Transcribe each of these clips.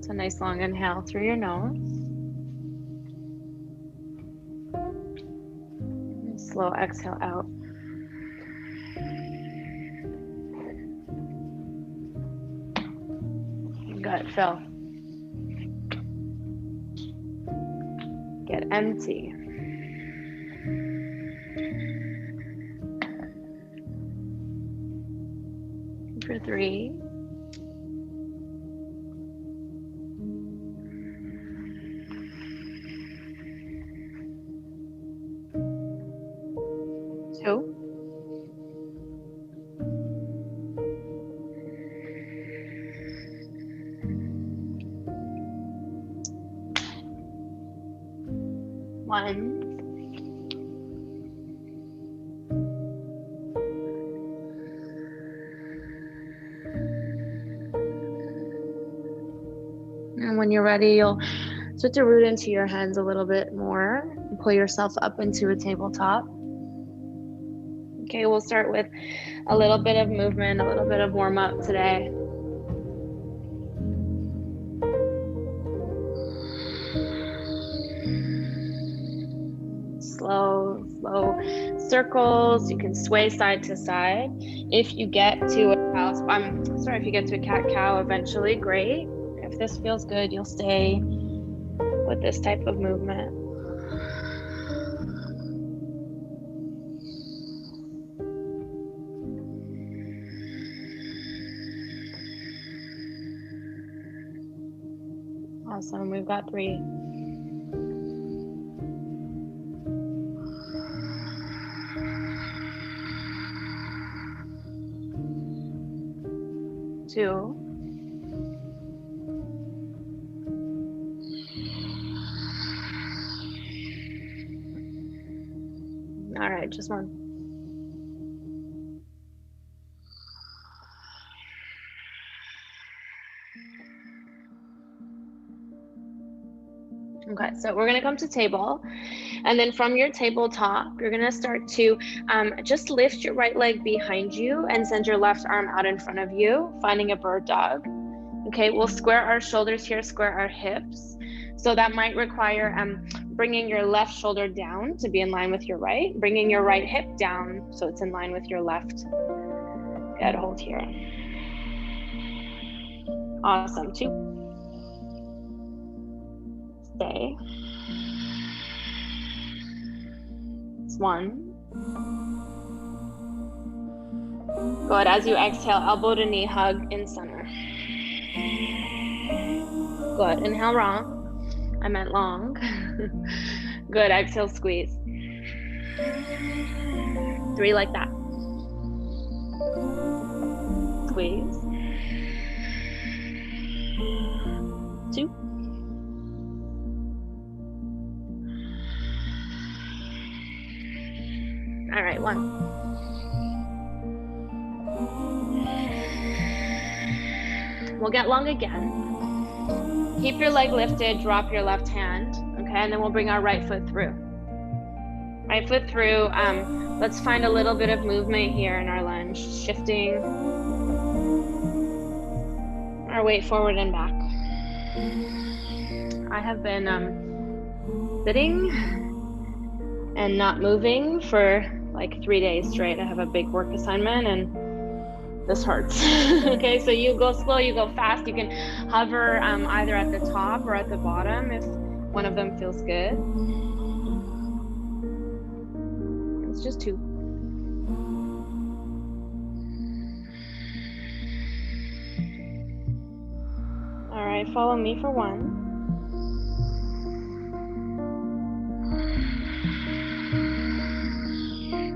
So nice long inhale through your nose. And slow exhale out. Good, fill. Get empty. For 3. 2. 1. And when you're ready, you'll start to root into your hands a little bit more and pull yourself up into a tabletop. Okay, we'll start with a little bit of movement, a little bit of warm up today. Slow circles. You can sway side to side. If you get to a house, if you get to a cat-cow eventually, great. If this feels good, you'll stay with this type of movement. Awesome, we've got 3. 2. All right, just 1. Okay, so we're gonna come to table, and then from your tabletop, you're gonna start to just lift your right leg behind you and send your left arm out in front of you, finding a bird dog. Okay, we'll square our shoulders here, square our hips. So that might require bringing your left shoulder down to be in line with your right, bringing your right hip down so it's in line with your left. Good, hold here. Awesome, 2. Stay. It's 1. Good, as you exhale, elbow to knee hug in center. Good, inhale wrong. I meant long. Good, exhale, squeeze. 3 like that. Squeeze. 2. All right, 1. We'll get long again. Keep your leg lifted, drop your left hand, okay? And then we'll bring our right foot through. Right foot through. Let's find a little bit of movement here in our lunge, shifting our weight forward and back. I have been sitting and not moving for like 3 days straight. I have a big work assignment and this hurts. Okay, so you go slow, you go fast. You can hover either at the top or at the bottom if one of them feels good. It's just 2. All right, follow me for 1.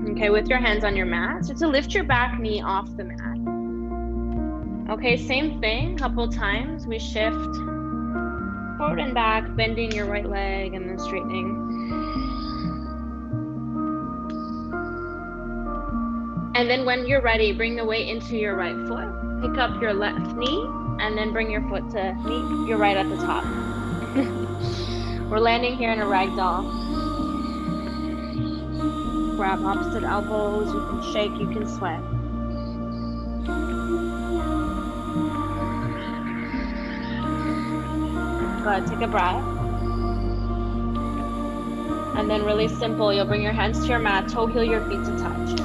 Okay, with your hands on your mat, so to lift your back knee off the mat. Okay, same thing, couple times. We shift forward and back, bending your right leg and then straightening. And then when you're ready, bring the weight into your right foot. Pick up your left knee and then bring your foot to meet your right at the top. We're landing here in a ragdoll. Grab opposite elbows, you can shake, you can sway. Good, take a breath. And then really simple, you'll bring your hands to your mat, toe heel your feet to touch.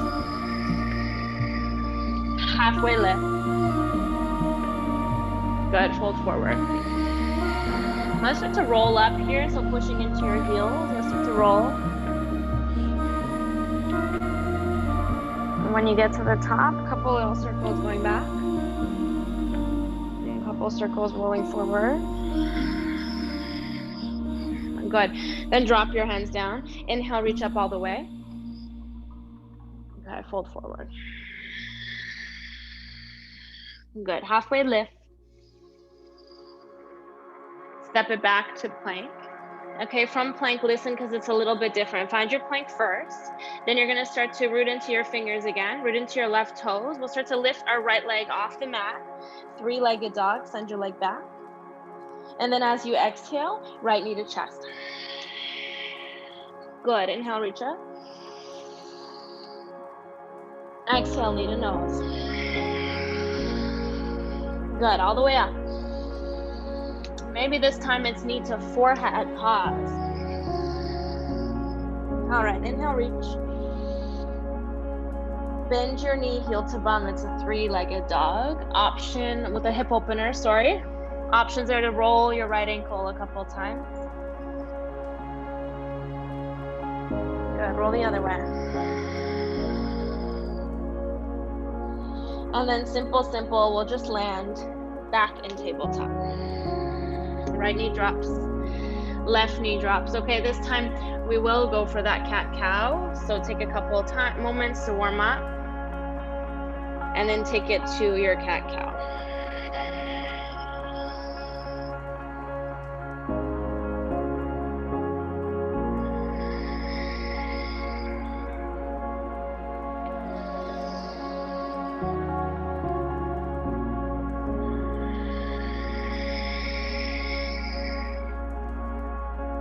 Halfway lift. Good, fold forward. Let's start to roll up here, so pushing into your heels, you'll start to roll. And when you get to the top, a couple little circles going back. And a couple circles rolling forward. Good. Then drop your hands down. Inhale, reach up all the way. Okay, fold forward. Good. Halfway lift. Step it back to plank. Okay, from plank, listen, because it's a little bit different. Find your plank first. Then you're going to start to root into your fingers again. Root into your left toes. We'll start to lift our right leg off the mat. Three-legged dog. Send your leg back. And then as you exhale, right knee to chest. Good. Inhale, reach up. Exhale, knee to nose. Good. All the way up. Maybe this time it's knee to forehead. Pause. All right. Inhale, reach. Bend your knee, heel to bum. It's a three-legged dog. Option with a hip opener, sorry. Options are to roll your right ankle a couple times. Good, roll the other way. And then simple, we'll just land back in tabletop. Right knee drops, left knee drops. Okay, this time we will go for that cat-cow. So take a couple of moments to warm up. And then take it to your cat-cow.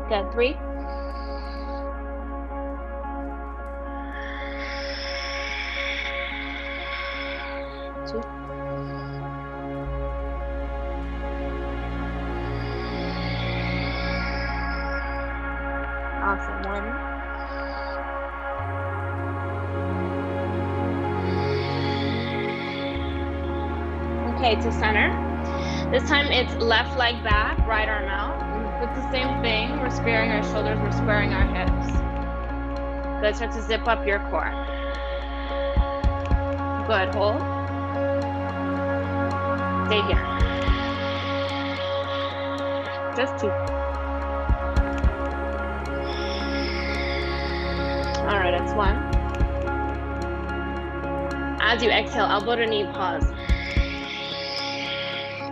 Good, 3. 2. Awesome, 1. Okay, to center. This time it's left leg back, right arm out. It's the same thing. We're squaring our shoulders, we're squaring our hips. Good, start to zip up your core. Good, hold. Stay here. Just 2. All right, it's 1. As you exhale, elbow to knee, pause.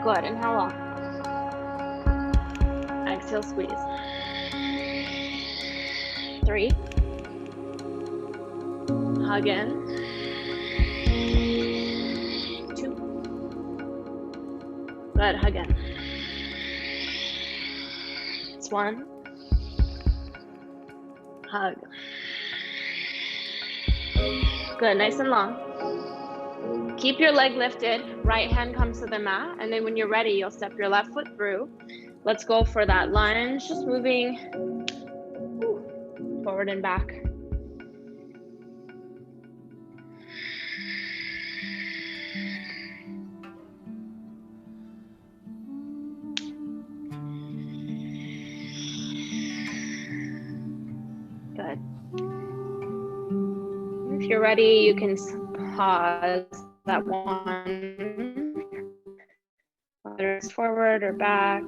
Good, inhale long. Exhale, squeeze. 3. Hug in. 2. Good, hug in. It's 1. Hug. Good, nice and long. Keep your leg lifted, right hand comes to the mat, and then when you're ready, you'll step your left foot through. Let's go for that lunge, just moving forward and back. Good. If you're ready, you can pause that one, whether it's forward or back.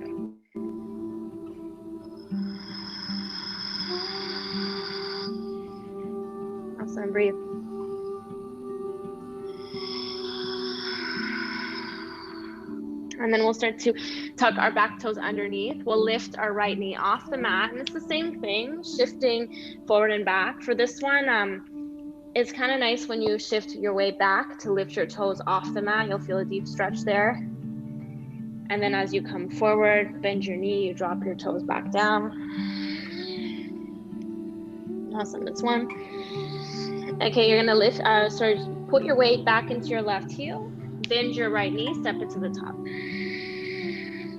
Awesome, breathe. And then we'll start to tuck our back toes underneath. We'll lift our right knee off the mat, and it's the same thing, shifting forward and back. For this one, it's kind of nice when you shift your way back to lift your toes off the mat. You'll feel a deep stretch there. And then as you come forward, bend your knee, you drop your toes back down. Awesome, that's 1. Okay, you're gonna lift, put your weight back into your left heel, bend your right knee, step it to the top.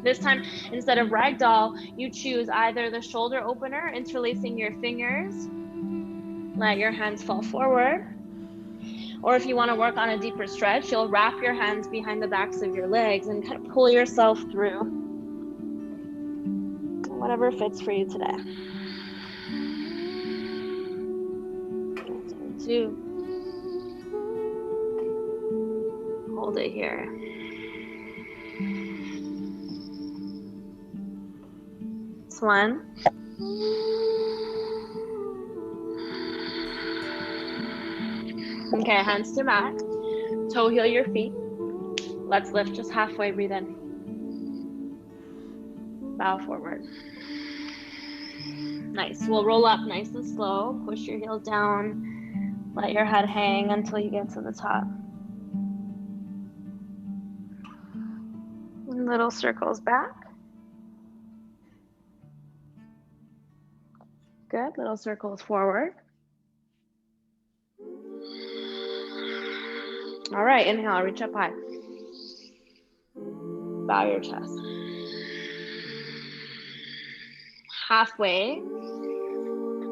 This time, instead of ragdoll, you choose either the shoulder opener, interlacing your fingers, let your hands fall forward. Or if you want to work on a deeper stretch, you'll wrap your hands behind the backs of your legs and kind of pull yourself through. Whatever fits for you today. 2. Hold it here. This 1. Okay, hands to mat. Toe heel your feet. Let's lift just halfway. Breathe in. Bow forward. Nice. We'll roll up nice and slow. Push your heels down. Let your head hang until you get to the top. Little circles back. Good. Little circles forward. All right, inhale, reach up high. Bow your chest. Halfway.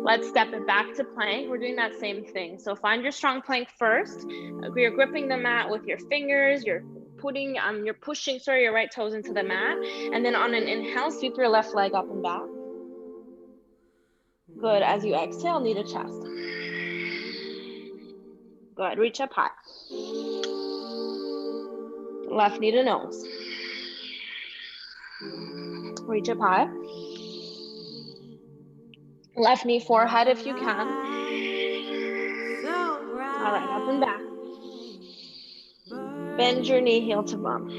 Let's step it back to plank. We're doing that same thing. So find your strong plank first. You're gripping the mat with your fingers. You're pushing your right toes into the mat. And then on an inhale, sweep your left leg up and back. Good. As you exhale, knee to chest. Good. Reach up high. Left knee to nose. Reach up high. Left knee forehead if you can. All right, up and back. Bend your knee heel to bum.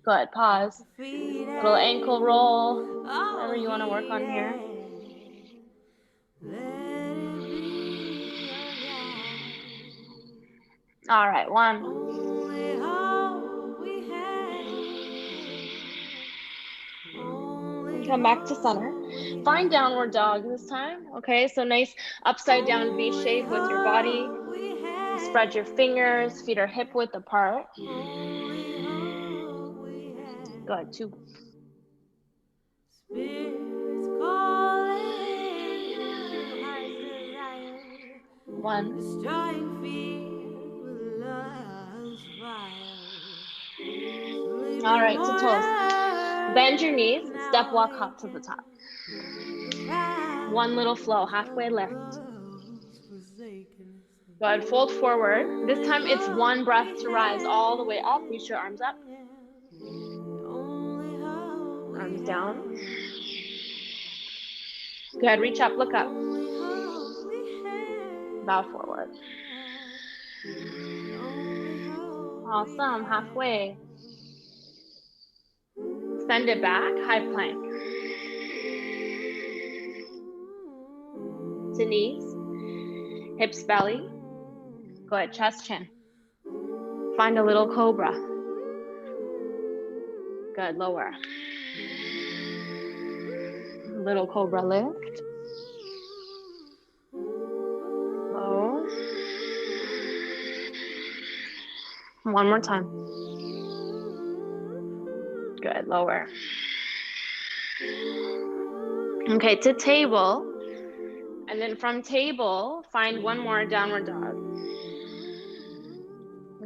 Good. Pause. Little ankle roll. Whatever you want to work on here. All right, 1. Come back to center. Find downward dog this time. Okay, so nice upside down V shape with your body. Spread your fingers, feet are hip width apart. Good. 2. 1. All right, to toes. Bend your knees, step walk hop to the top. 1 little flow, halfway lift. Good, fold forward. This time it's 1 breath to rise all the way up. Reach your arms up. Arms down. Good, reach up, look up. Bow forward. Awesome, halfway. Send it back, high plank. To knees, hips, belly. Good, chest, chin. Find a little cobra. Good, lower. Little cobra lift. Low. 1 more time. Good, lower. Okay, to table. And then from table, find 1 more downward dog.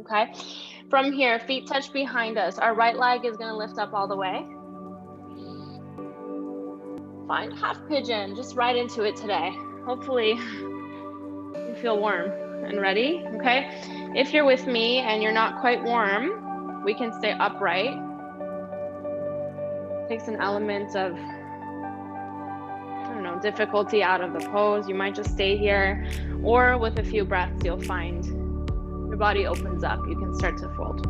Okay, from here, feet touch behind us. Our right leg is gonna lift up all the way. Find half pigeon, just right into it today. Hopefully you feel warm and ready, okay? If you're with me and you're not quite warm, we can stay upright. Takes an element of, difficulty out of the pose. You might just stay here, or with a few breaths, you'll find your body opens up. You can start to fold.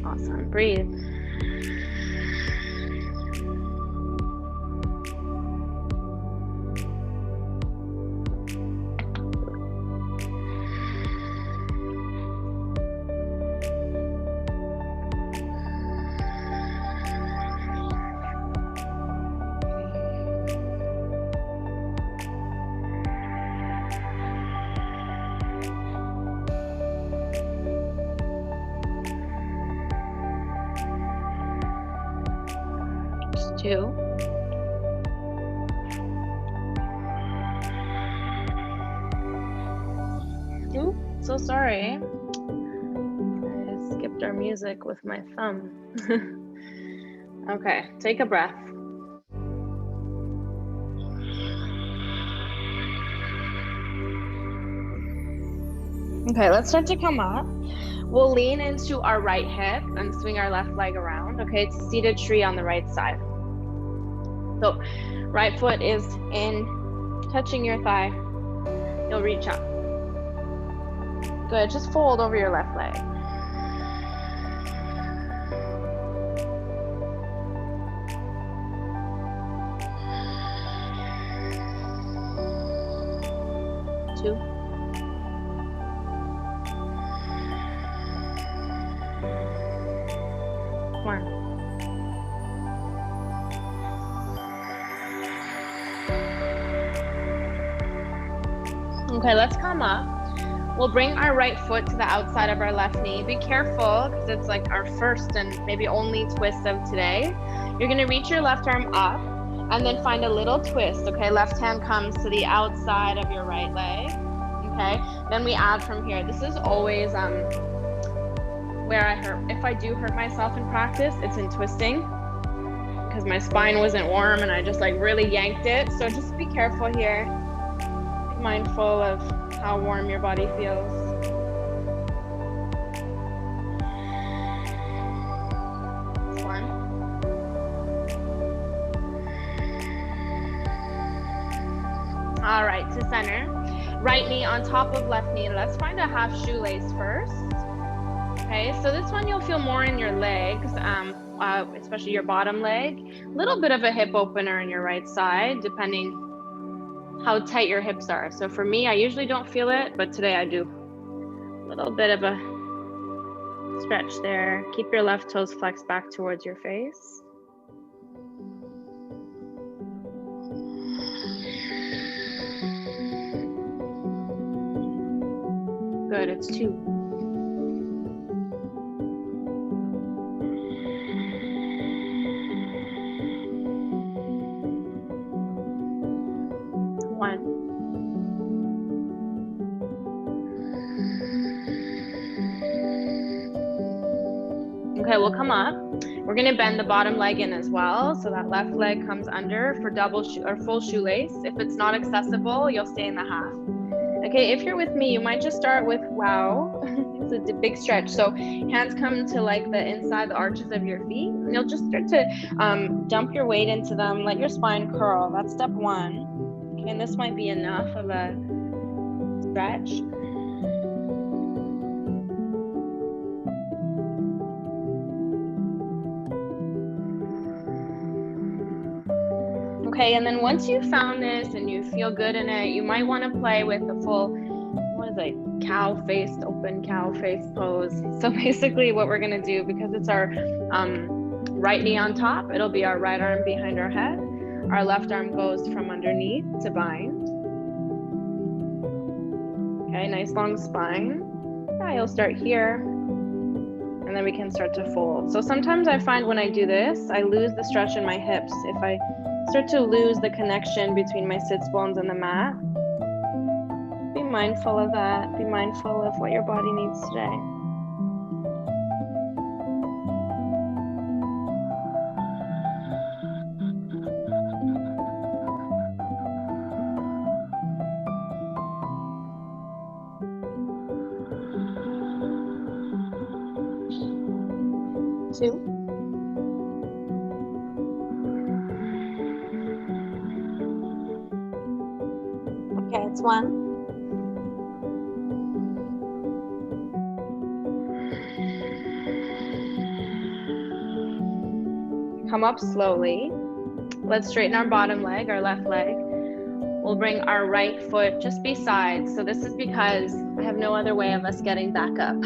Awesome, breathe. 2. Ooh, so sorry. I skipped our music with my thumb. Okay, take a breath. Okay, let's start to come up. We'll lean into our right hip and swing our left leg around. Okay, it's a seated tree on the right side. So right foot is in, touching your thigh. You'll reach up. Good, just fold over your left leg. Two. 1. Okay, let's come up. We'll bring our right foot to the outside of our left knee. Be careful because it's like our first and maybe only twist of today. You're gonna reach your left arm up and then find a little twist. Okay, left hand comes to the outside of your right leg. Okay, then we add from here. This is always where I hurt. If I do hurt myself in practice, it's in twisting because my spine wasn't warm and I just like really yanked it. So just be careful here. Be mindful of how warm your body feels. This one. All right, to center. Right knee on top of left knee. Let's find a half shoelace first. Okay, so this one you'll feel more in your legs, especially your bottom leg. A little bit of a hip opener in your right side, depending how tight your hips are. So for me, I usually don't feel it, but today I do. A little bit of a stretch there. Keep your left toes flexed back towards your face. Good, it's 2. 1. Okay, we'll come up. We're gonna bend the bottom leg in as well, so that left leg comes under for double or full shoelace. If it's not accessible, you'll stay in the half. Okay, if you're with me, you might just start with wow. It's a big stretch. So hands come to like the inside, the arches of your feet, and you'll just start to dump your weight into them. Let your spine curl. That's step 1. Okay, and this might be enough of a stretch. Okay, and then once you've found this and you feel good in it, you might want to play with the full, what is it, cow face, open cow face pose. So basically what we're going to do, because it's our right knee on top, it'll be our right arm behind our head. Our left arm goes from underneath to bind. Okay, nice long spine. Yeah, you'll start here, and then we can start to fold. So sometimes I find when I do this, I lose the stretch in my hips. If I start to lose the connection between my sits bones and the mat, be mindful of that. Be mindful of what your body needs today. Two. Okay, it's 1. Come up slowly. Let's straighten our bottom leg, our left leg. We'll bring our right foot just beside. So this is because I have no other way of us getting back up.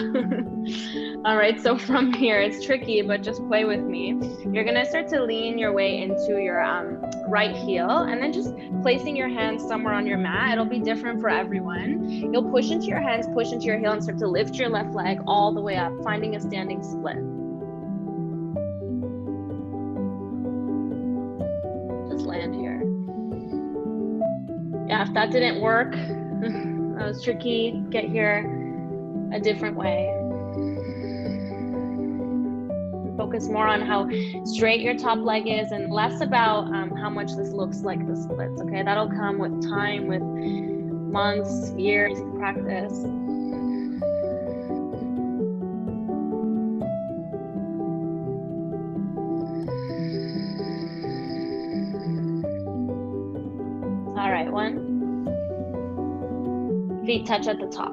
All right, so from here, it's tricky, but just play with me. You're gonna start to lean your way into your right heel, and then just placing your hands somewhere on your mat. It'll be different for everyone. You'll push into your hands, push into your heel, and start to lift your left leg all the way up, finding a standing split. If that didn't work, that was tricky, get here a different way. Focus more on how straight your top leg is and less about how much this looks like the splits, okay? That'll come with time, with months, years of practice. All right, 1. Feet touch at the top.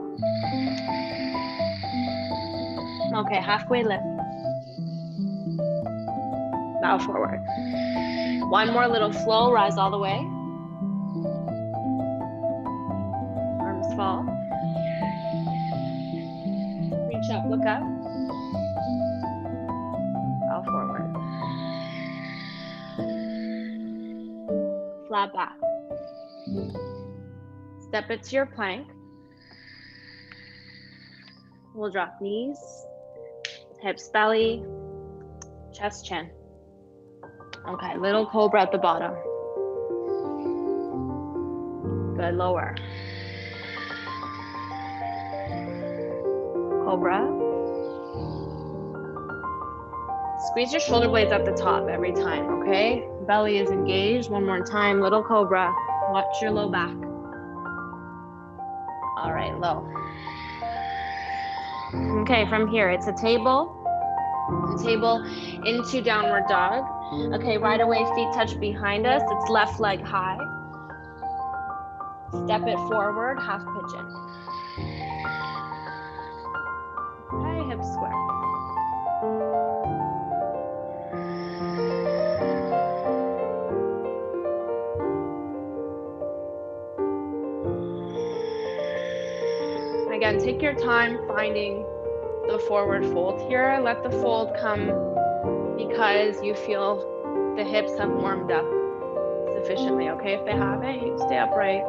Okay, halfway lift. Bow forward. 1 more little flow, rise all the way. Arms fall. Reach up, look up. Bow forward. Flat back. Step it to your plank. We'll drop knees, hips, belly, chest, chin. Okay, little cobra at the bottom. Good, lower. Cobra. Squeeze your shoulder blades at the top every time, okay? Belly is engaged. 1 more time, little cobra. Watch your low back. All right, low. Okay, from here, it's a table into downward dog. Okay, right away, feet touch behind us. It's left leg high. Step it forward, half pigeon. Okay, hips square. Again, take your time finding the forward fold here. Let the fold come because you feel the hips have warmed up sufficiently, okay? If they haven't, you stay upright.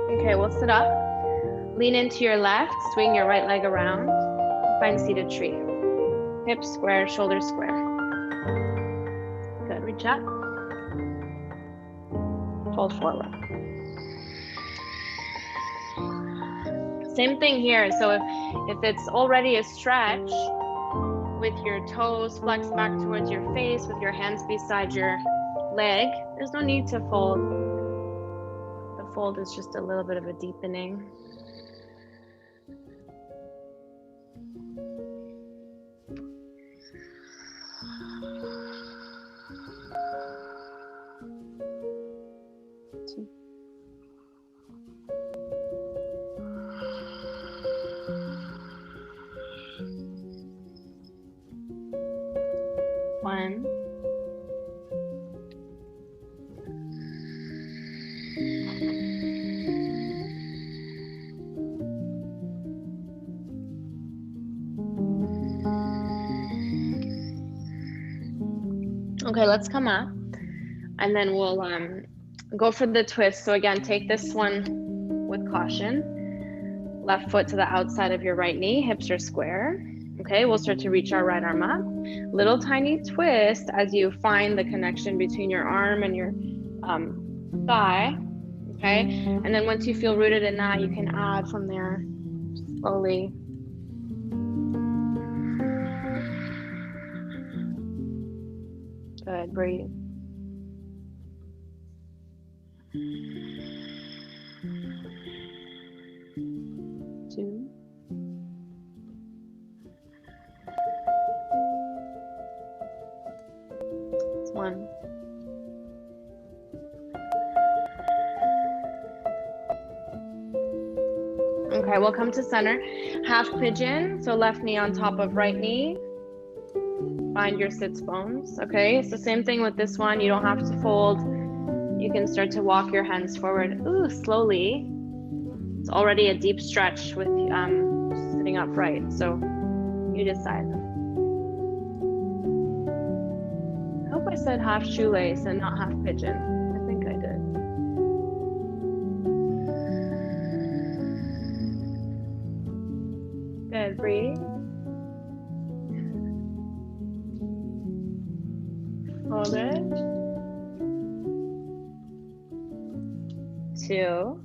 Okay, we'll sit up. Lean into your left, swing your right leg around. Find seated tree. Hips square, shoulders square. Good, reach up. Fold forward. Same thing here. So if it's already a stretch, with your toes flexed back towards your face, with your hands beside your leg, there's no need to fold. The fold is just a little bit of a deepening. One. Okay, let's come up and then we'll go for the twist. So again, take this one with caution. Left foot to the outside of your right knee, hips are square. Okay, we'll start to reach our right arm up. Little tiny twist as you find the connection between your arm and your thigh. Okay, and then once you feel rooted in that, you can add from there slowly. Good, breathe. Two. 1. Okay, we'll come to center. Half pigeon, so left knee on top of right knee. Find your sits bones, okay? It's the same thing with this one. You don't have to fold. You can start to walk your hands forward, slowly. It's already a deep stretch with sitting upright, so you decide. I hope I said half shoelace and not half pigeon. I think I did. Good, breathe. Hold it. 2.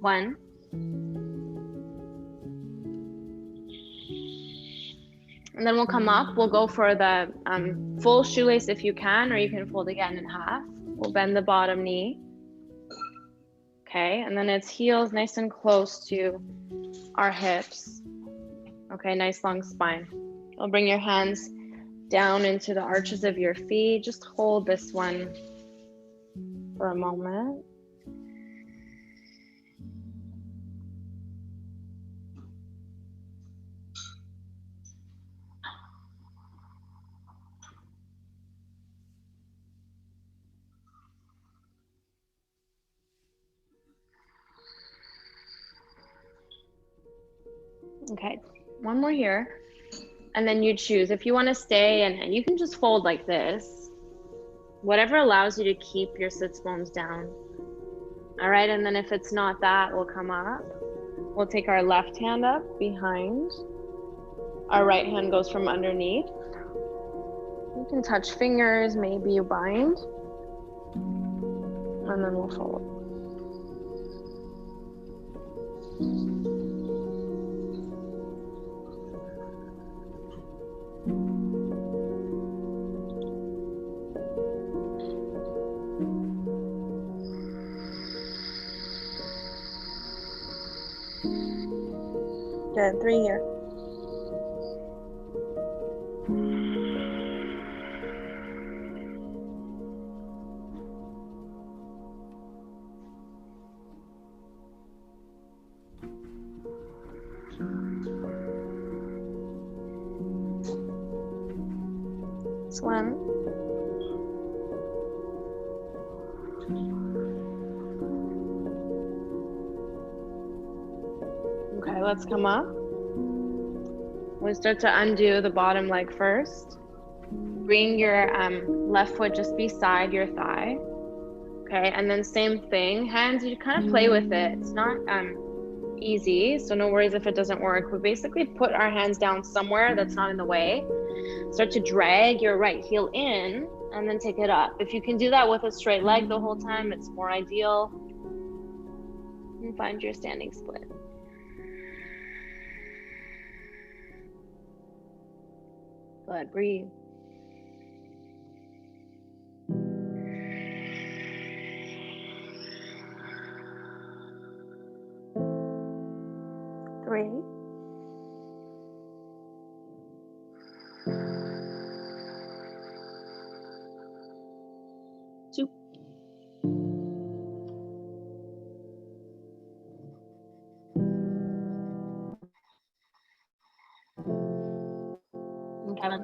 1. And then we'll come up. We'll go for the full shoelace if you can, or you can fold again in half. We'll bend the bottom knee. Okay, and then it's heels nice and close to our hips. Okay, nice long spine. You'll bring your hands down into the arches of your feet. Just hold this one for a moment. Okay, one more here. And then you choose if you want to stay, and you can just fold like this. Whatever allows you to keep your sits bones down. All right, and then if it's not that, we'll come up. We'll take our left hand up behind. Our right hand goes from underneath. You can touch fingers, maybe you bind. And then we'll fold. Good, 3 here. It's 1. Okay, let's come up. We'll start to undo the bottom leg first. Bring your left foot just beside your thigh. Okay, and then same thing. Hands, you kind of play with it. It's not easy, so no worries if it doesn't work. We basically put our hands down somewhere that's not in the way. Start to drag your right heel in and then take it up. If you can do that with a straight leg the whole time, it's more ideal. And find your standing split. Good, breathe. Three. 2. Okay.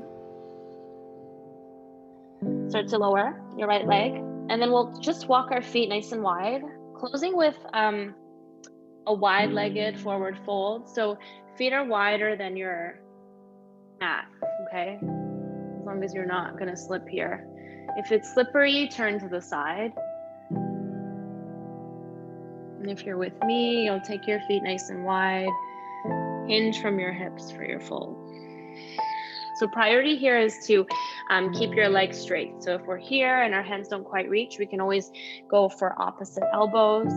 Start to lower your right leg, and then we'll just walk our feet nice and wide, closing with a wide-legged forward fold. So feet are wider than your mat, okay? As long as you're not gonna slip here. If it's slippery, turn to the side. And if you're with me, you'll take your feet nice and wide, hinge from your hips for your fold. So priority here is to keep your legs straight. So if we're here and our hands don't quite reach, we can always go for opposite elbows.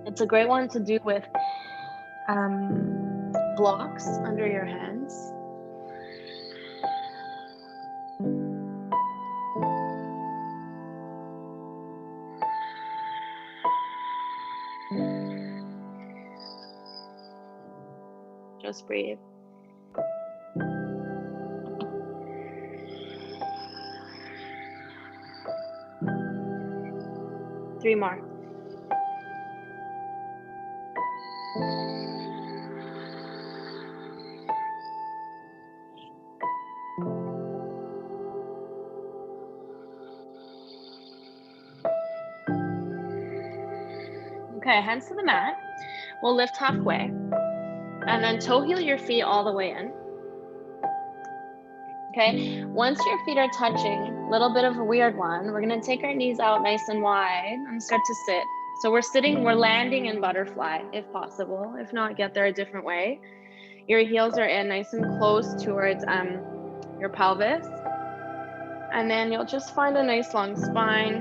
It's a great one to do with blocks under your hands. Just breathe. 3 more. Okay, hands to the mat. We'll lift halfway. And then toe heel your feet all the way in. Okay, once your feet are touching, little bit of a weird one, we're gonna take our knees out nice and wide and start to sit. So we're landing in butterfly if possible. If not, get there a different way. Your heels are in nice and close towards your pelvis. And then you'll just find a nice long spine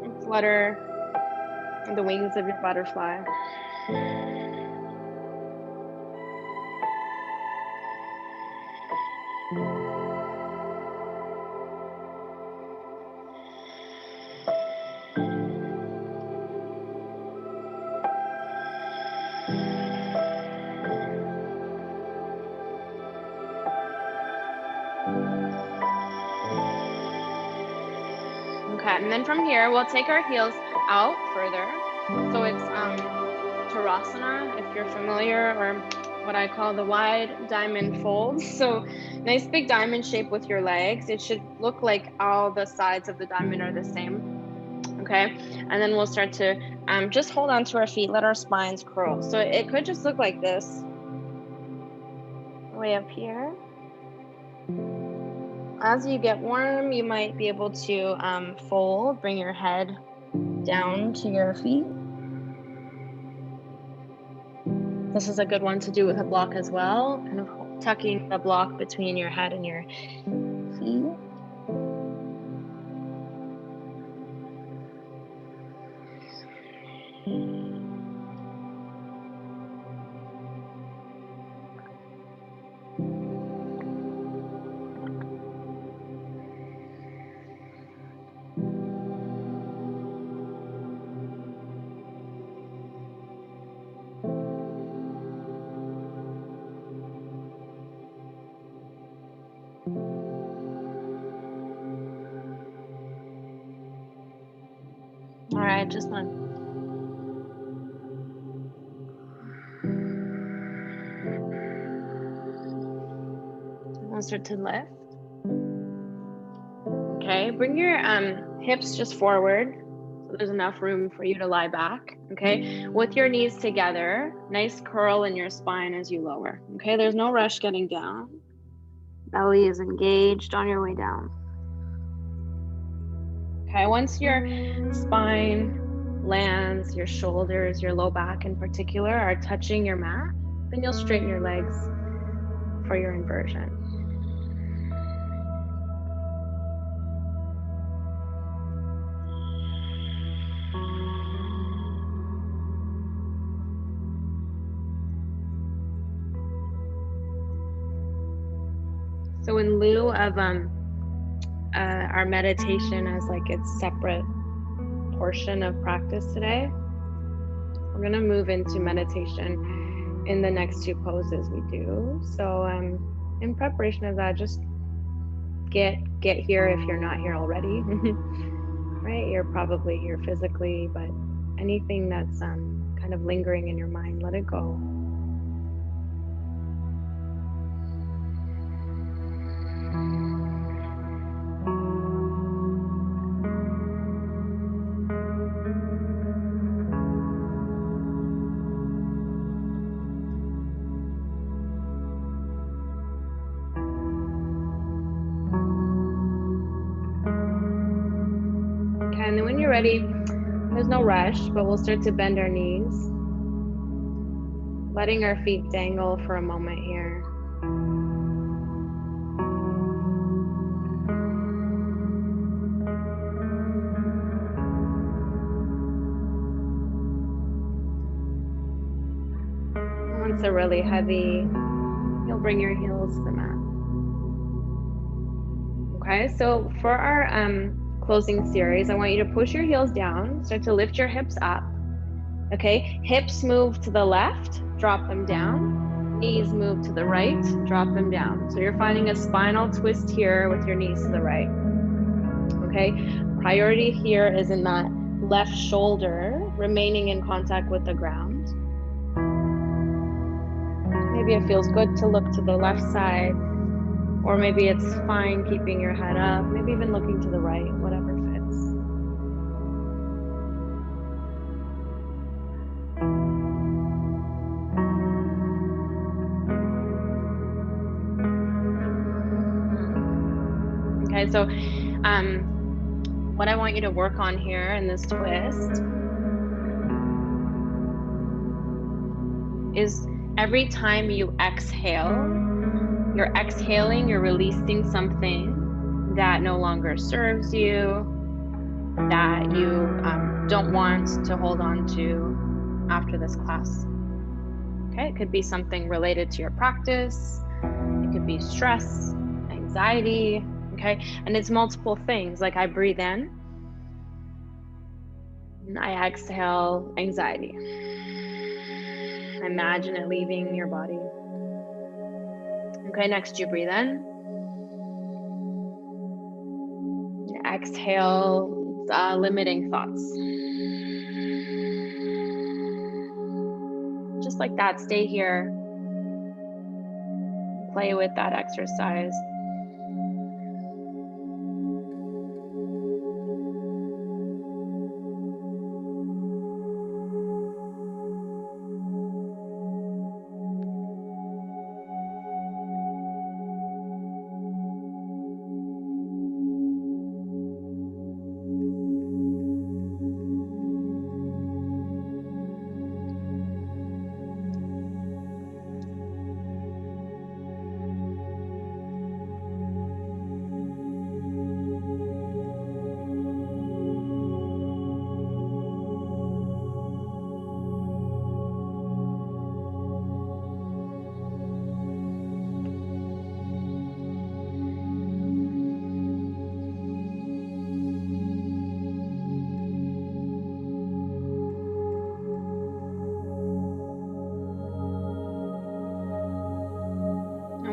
and flutter the wings of your butterfly. Okay, and then from here, we'll take our heels out further. So it's Tadasana, if you're familiar, or what I call the wide diamond fold. So nice big diamond shape with your legs. It should look like all the sides of the diamond are the same. Okay, and then we'll start to just hold on to our feet, let our spines curl. So it could just look like this, way up here. As you get warm, you might be able to fold, bring your head down to your feet. This is a good one to do with a block as well, kind of tucking the block between your head and your feet. All right, just one. We'll start to lift. Okay, bring your hips just forward so there's enough room for you to lie back. Okay, with your knees together, nice curl in your spine as you lower. Okay, there's no rush getting down. Belly is engaged on your way down. Okay, once your spine lands, your shoulders, your low back in particular are touching your mat, then you'll straighten your legs for your inversion. So in lieu of our meditation as like its separate portion of practice today, we're going to move into meditation in the next 2 poses we do. So in preparation of that, just get here if you're not here already. Right, you're probably here physically, but anything that's kind of lingering in your mind, let it go. And then when you're ready, there's no rush, but we'll start to bend our knees, letting our feet dangle for a moment here. Once they're really heavy, you'll bring your heels to the mat. Okay, so for our closing series, I want you to push your heels down, start to lift your hips up. Okay, hips move to the left, drop them down. Knees move to the right, drop them down. So you're finding a spinal twist here with your knees to the right. Okay, priority here is in that left shoulder remaining in contact with the ground. Maybe it feels good to look to the left side, or maybe it's fine keeping your head up, maybe even looking to the right, whatever fits. Okay, so what I want you to work on here in this twist is every time you exhale, you're exhaling, you're releasing something that no longer serves you, that you don't want to hold on to after this class. Okay, it could be something related to your practice, it could be stress, anxiety, okay? And it's multiple things. Like I breathe in, and I exhale anxiety. Imagine it leaving your body. Okay, next you breathe in. Exhale, limiting thoughts. Just like that, stay here. Play with that exercise.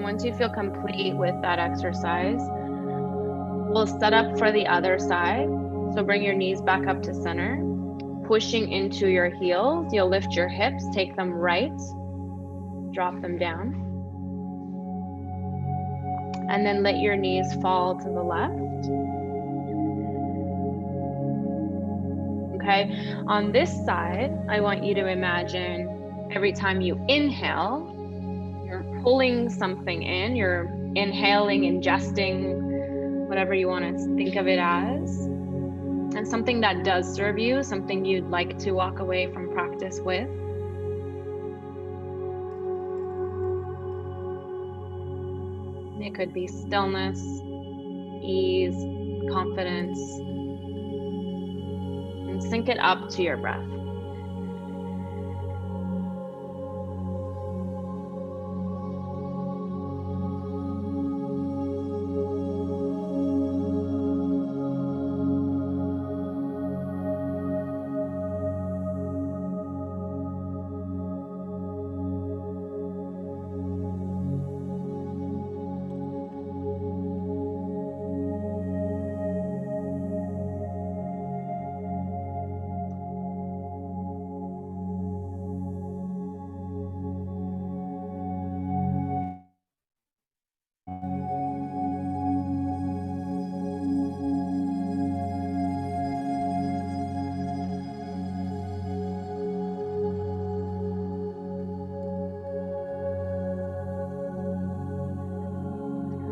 Once you feel complete with that exercise, we'll set up for the other side. So bring your knees back up to center, pushing into your heels. You'll lift your hips, take them right, drop them down. And then let your knees fall to the left. Okay, on this side, I want you to imagine every time you inhale, you're pulling something in, you're inhaling, ingesting, whatever you want to think of it as, and something that does serve you, something you'd like to walk away from practice with. It could be stillness, ease, confidence, and sync it up to your breath.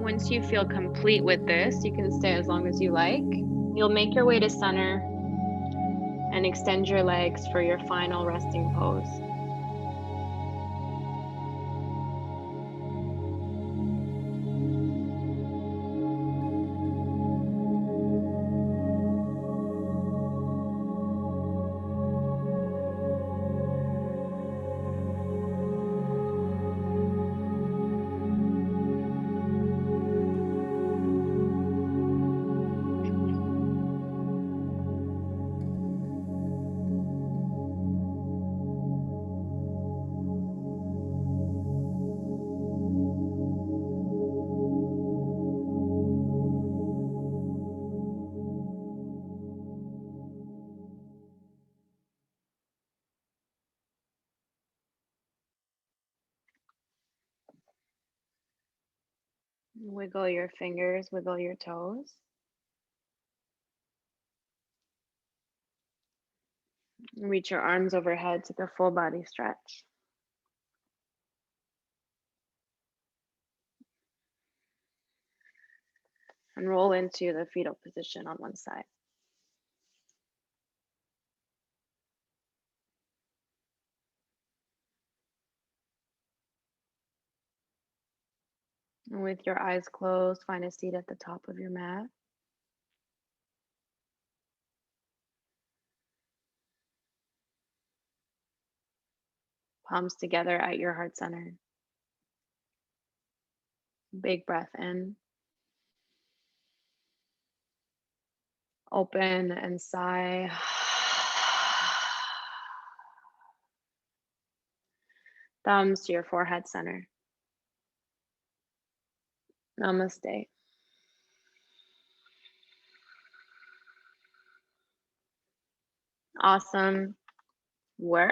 Once you feel complete with this, you can stay as long as you like. You'll make your way to center and extend your legs for your final resting pose. Wiggle your fingers, wiggle your toes. Reach your arms overhead, take a full body stretch. And roll into the fetal position on one side. And with your eyes closed, find a seat at the top of your mat. Palms together at your heart center. Big breath in. Open and sigh. Thumbs to your forehead center. Namaste. Awesome work.